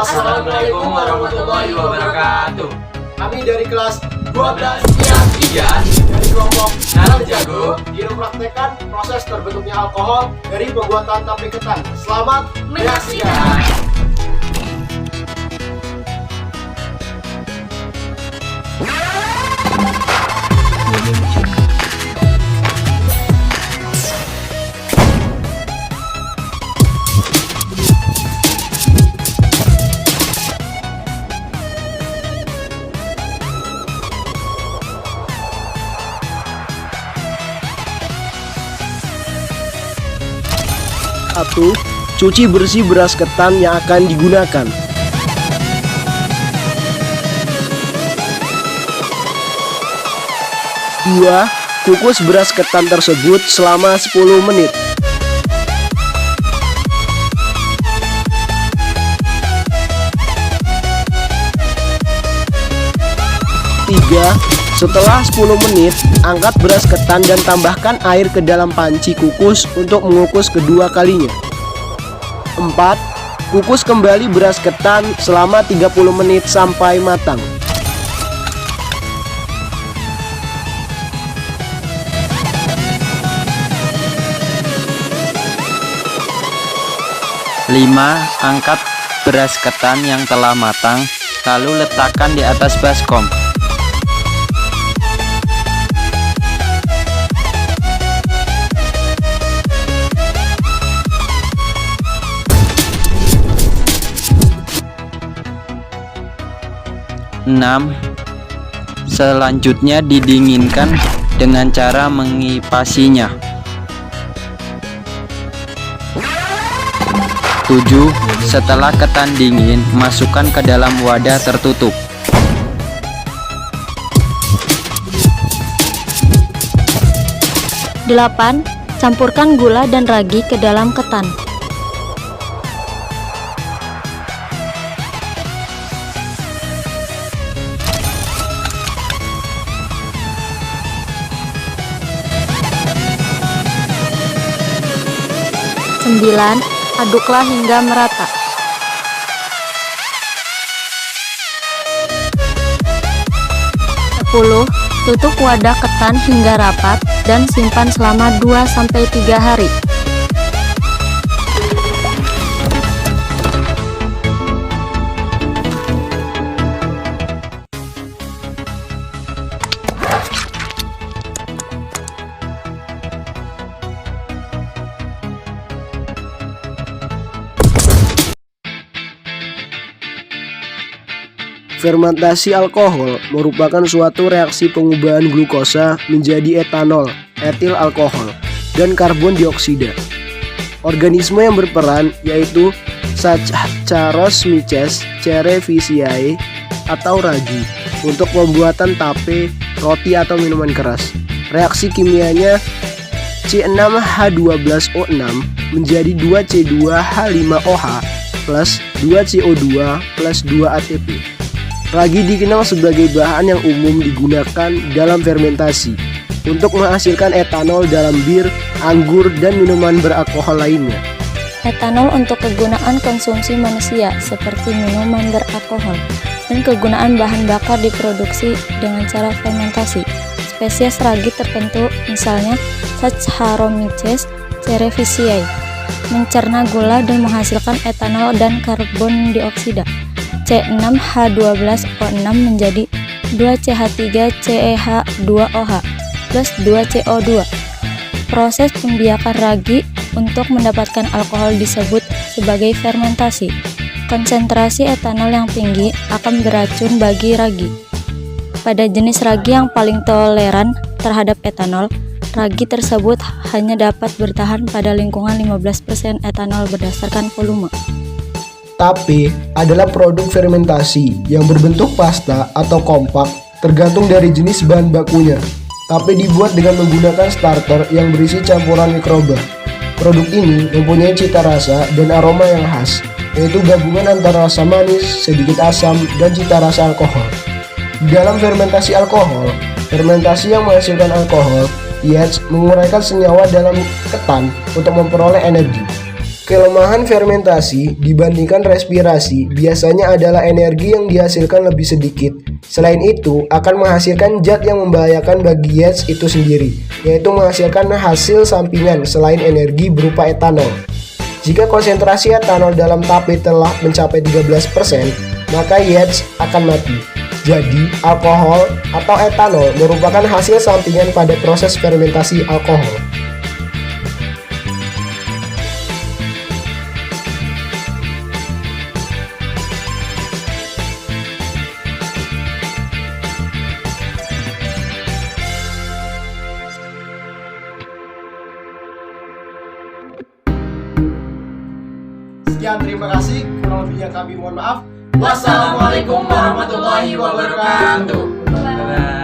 Assalamualaikum warahmatullahi wabarakatuh. Kami dari kelas 12 IAS 3 dari kelompok Nanam Jago ingin mempraktekkan proses terbentuknya alkohol dari pembuatan tape ketan. Selamat menyaksikan. Satu, cuci bersih beras ketan yang akan digunakan. 2, kukus beras ketan tersebut selama 10 menit. 3, setelah 10 menit, angkat beras ketan dan tambahkan air ke dalam panci kukus untuk mengukus kedua kalinya. 4, kukus kembali beras ketan selama 30 menit sampai matang. 5. Angkat beras ketan yang telah matang, lalu letakkan di atas baskom. 6. Selanjutnya didinginkan dengan cara mengipasinya. 7. Setelah ketan dingin, masukkan ke dalam wadah tertutup. 8. Campurkan gula dan ragi ke dalam ketan. 9. Aduklah hingga merata. 10. Tutup wadah ketan hingga rapat dan simpan selama 2-3 hari. Fermentasi alkohol merupakan suatu reaksi pengubahan glukosa menjadi etanol, etil alkohol, dan karbon dioksida. Organisme yang berperan yaitu Saccharomyces cerevisiae atau ragi untuk pembuatan tape, roti atau minuman keras. Reaksi kimianya C6H12O6 menjadi 2C2H5OH plus 2CO2 plus 2 ATP. Ragi dikenal sebagai bahan yang umum digunakan dalam fermentasi untuk menghasilkan etanol dalam bir, anggur, dan minuman beralkohol lainnya. Etanol untuk kegunaan konsumsi manusia seperti minuman beralkohol dan kegunaan bahan bakar diproduksi dengan cara fermentasi. Spesies ragi tertentu misalnya Saccharomyces cerevisiae mencerna gula dan menghasilkan etanol dan karbon dioksida. C6H12O6 menjadi 2CH3CeH2OH plus 2CO2. Proses pembiakan ragi untuk mendapatkan alkohol disebut sebagai fermentasi. Konsentrasi etanol yang tinggi akan beracun bagi ragi. Pada jenis ragi yang paling toleran terhadap etanol, ragi tersebut hanya dapat bertahan pada lingkungan 15% etanol berdasarkan volume. Tape adalah produk fermentasi yang berbentuk pasta atau kompak tergantung dari jenis bahan bakunya. Tape dibuat dengan menggunakan starter yang berisi campuran mikroba. Produk ini mempunyai cita rasa dan aroma yang khas, yaitu gabungan antara rasa manis, sedikit asam, dan cita rasa alkohol. Di dalam fermentasi alkohol, fermentasi yang menghasilkan alkohol, yeast menguraikan senyawa dalam ketan untuk memperoleh energi. Kelemahan fermentasi dibandingkan respirasi biasanya adalah energi yang dihasilkan lebih sedikit. Selain itu, akan menghasilkan zat yang membahayakan bagi yeast itu sendiri, yaitu menghasilkan hasil sampingan selain energi berupa etanol. Jika konsentrasi etanol dalam tape telah mencapai 13%, maka yeast akan mati. Jadi, alkohol atau etanol merupakan hasil sampingan pada proses fermentasi alkohol. Sekian, terima kasih. Kurang lebihnya kami mohon maaf. Wassalamualaikum warahmatullahi wabarakatuh. Bye.